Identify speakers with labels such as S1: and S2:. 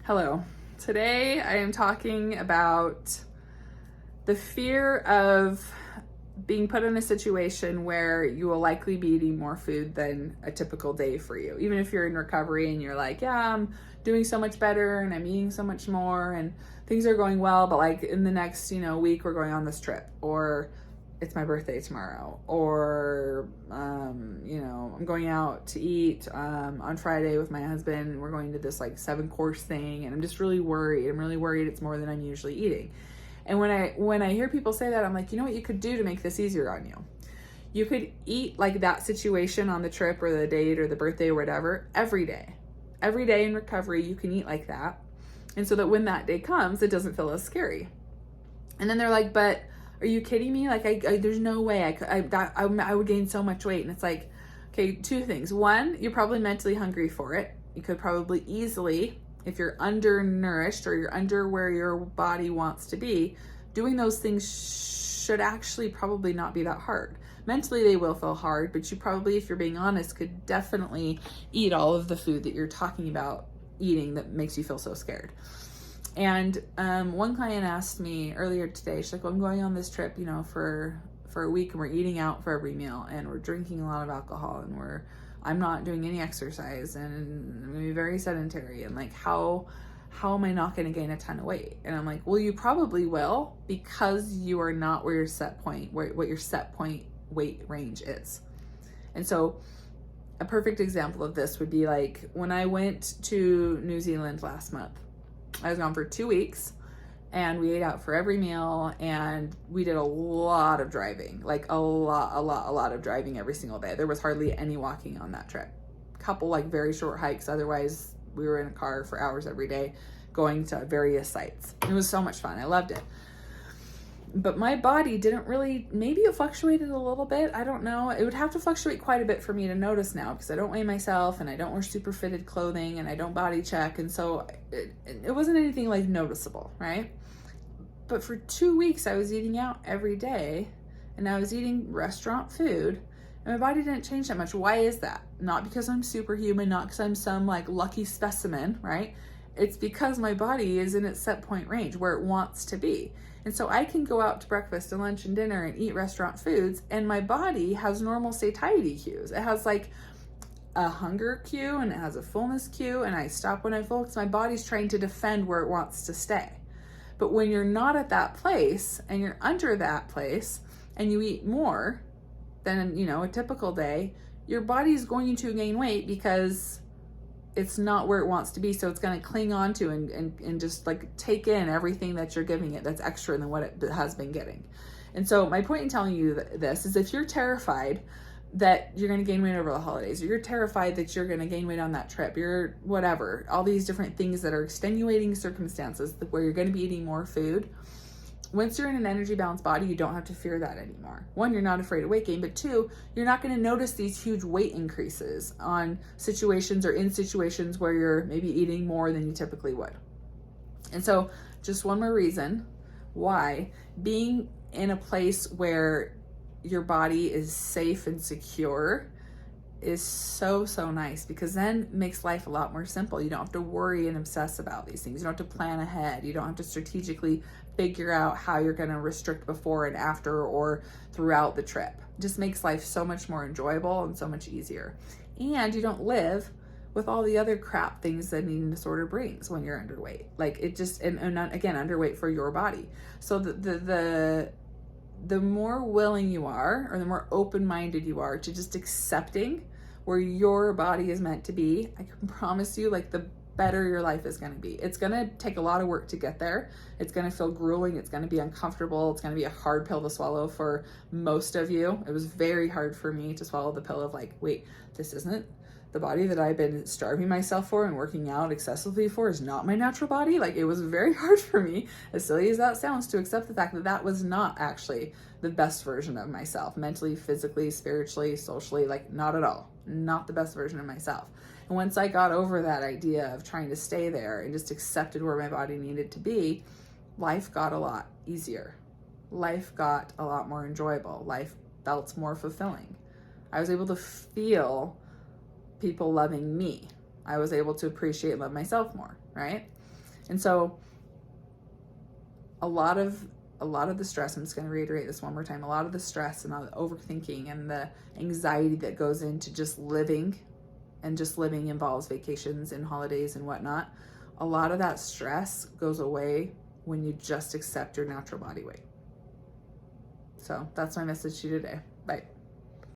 S1: Hello. Today I am talking about the fear of being put in a situation where you will likely be eating more food than a typical day for you. Even if you're in recovery and you're like, yeah, I'm doing so much better and I'm eating so much more and things are going well, but like in the next, week we're going on this trip, or it's my birthday tomorrow, or I'm going out to eat on Friday with my husband. We're going to this like 7-course thing, and I'm just really worried. I'm really worried it's more than I'm usually eating. And when I hear people say that, I'm like, you know what you could do to make this easier on you? You could eat like that situation on the trip or the date or the birthday or whatever every day. Every day in recovery, you can eat like that. And so that when that day comes, it doesn't feel as scary. And then they're like, but are you kidding me? Like, I there's no way I would gain so much weight. And it's like, okay, two things. One, you're probably mentally hungry for it. You could probably easily, if you're undernourished or you're under where your body wants to be, doing those things should actually probably not be that hard. Mentally, they will feel hard, but you probably, if you're being honest, could definitely eat all of the food that you're talking about eating that makes you feel so scared. And one client asked me earlier today, she's like, well, I'm going on this trip, for a week, and we're eating out for every meal, and we're drinking a lot of alcohol, and I'm not doing any exercise, and I'm gonna be very sedentary, and like, how am I not gonna gain a ton of weight? And I'm like, well, you probably will, because you are not where your set point, what your set point weight range is. And so a perfect example of this would be like when I went to New Zealand last month. I was gone for 2 weeks, and we ate out for every meal, and we did a lot of driving, like a lot of driving every single day. There was hardly any walking on that trip. A couple like very short hikes. Otherwise, we were in a car for hours every day going to various sites. It was so much fun. I loved it. But my body didn't really, maybe it fluctuated a little bit. I don't know. It would have to fluctuate quite a bit for me to notice now, because I don't weigh myself and I don't wear super fitted clothing and I don't body check. And so it wasn't anything like noticeable, right? But for 2 weeks, I was eating out every day, and I was eating restaurant food, and my body didn't change that much. Why is that? Not because I'm superhuman, not because I'm some like lucky specimen, right? It's because my body is in its set point range where it wants to be. And so I can go out to breakfast and lunch and dinner and eat restaurant foods, and my body has normal satiety cues. It has like a hunger cue, and it has a fullness cue, and I stop when I'm full because my body's trying to defend where it wants to stay. But when you're not at that place and you're under that place and you eat more than, a typical day, your body's going to gain weight because it's not where it wants to be. So it's going to cling on to and just like take in everything that you're giving it that's extra than what it has been getting. And so my point in telling you this is, if you're terrified that you're going to gain weight over the holidays, or you're terrified that you're going to gain weight on that trip, you're whatever, all these different things that are extenuating circumstances where you're going to be eating more food, once you're in an energy balanced body, you don't have to fear that anymore. One, you're not afraid of weight gain, but two, you're not going to notice these huge weight increases on situations or in situations where you're maybe eating more than you typically would. And so just one more reason why being in a place where your body is safe and secure is so nice, because then it makes life a lot more simple. You don't have to worry and obsess about these things. You don't have to plan ahead. You don't have to strategically figure out how you're going to restrict before and after or throughout the trip. It just makes life so much more enjoyable and so much easier. And you don't live with all the other crap things that an eating disorder brings when you're underweight. Like it just, and again, underweight for your body. So the more willing you are, or the more open-minded you are to just accepting where your body is meant to be, I can promise you, like, the better your life is going to be. It's going to take a lot of work to get there. It's going to feel grueling. It's going to be uncomfortable. It's going to be a hard pill to swallow for most of you. It was very hard for me to swallow the pill of like, wait, this isn't the body that I've been starving myself for and working out excessively for is not my natural body. Like, it was very hard for me, as silly as that sounds, to accept the fact that that was not actually the best version of myself, mentally, physically, spiritually, socially, like not at all, not the best version of myself. And once I got over that idea of trying to stay there and just accepted where my body needed to be, life got a lot easier. Life got a lot more enjoyable. Life felt more fulfilling. I was able to feel people loving me. I was able to appreciate and love myself more, right? And so a lot of the stress, I'm just going to reiterate this one more time, a lot of the stress and all the overthinking and the anxiety that goes into just living, and just living involves vacations and holidays and whatnot. A lot of that stress goes away when you just accept your natural body weight. So that's my message to you today. Bye.